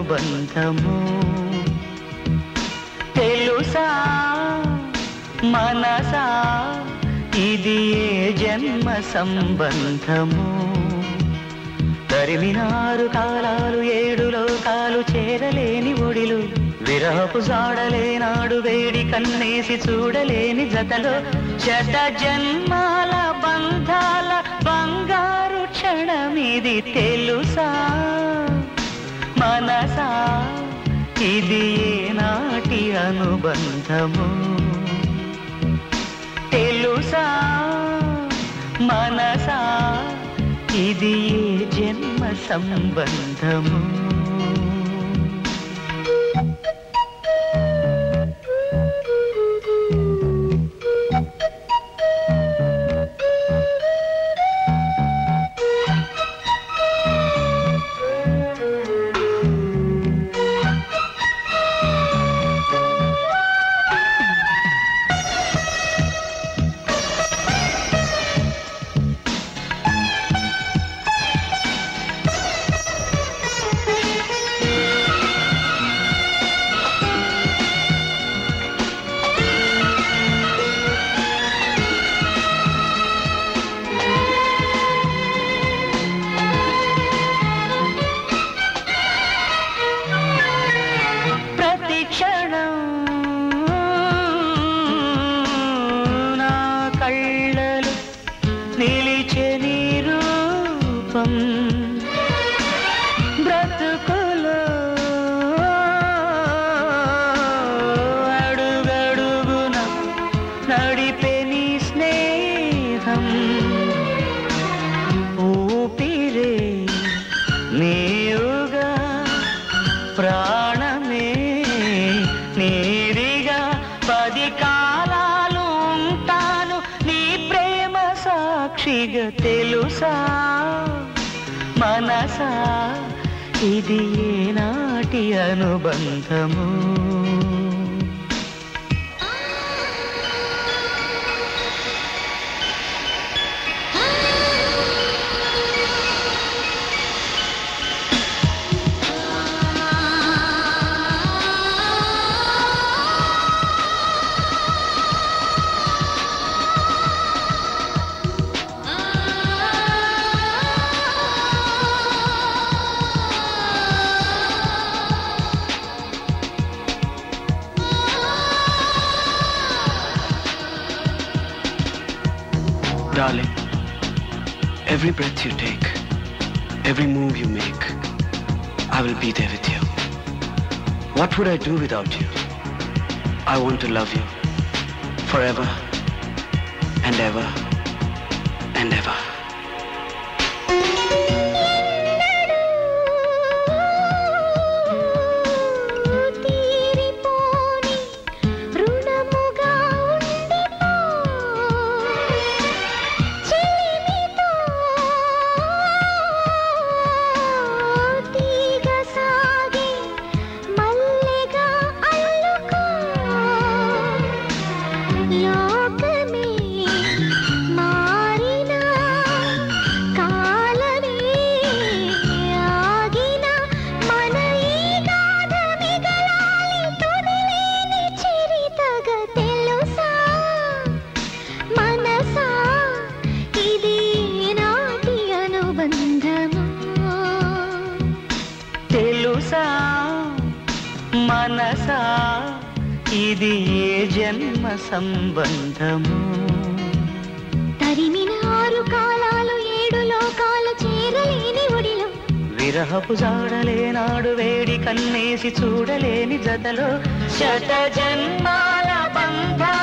అనుబంధము తెలుసా మనసా ఇది ఏ జన్మ సంబంధము తరిమినారు కాలాలు 7 లోకాలు చేరలేని ఒడిలు విరహపు జాడలేనాడు వేడి కన్నేసి చూడలేని జతలో శత జన్మాల బంధాల బంగారు క్షణమిది తెలుసా మనసా ఇది ఏనాటి అనుబంధము తెలుసా మనసా ఇది ఏ జన్మ సంబంధము బ్రతుకులో అడుగడుగున నడిపే నీ స్నేహం ఊపిరే నీవుగా ప్రాణమే నీదిగా 10 కాలాలు ఉంటాను నీ ప్రేమ సాక్షిగా తెలుసా మనసా ఇది ఏనాటి అనుబంధము Darling, every breath you take, every move you make, I will be there with you. What would I do without you? I want to love you forever and ever and ever. తెలుసా మనసా ఇది ఏ జన్మ సంబంధము తరిమిన 6 కాలాలు 7 లోకాలు చేరలేని ఒడిలో విరహపు జాడలేనాడు వేడి కన్నేసి చూడలేని జతలో శత జన్మాల బంధా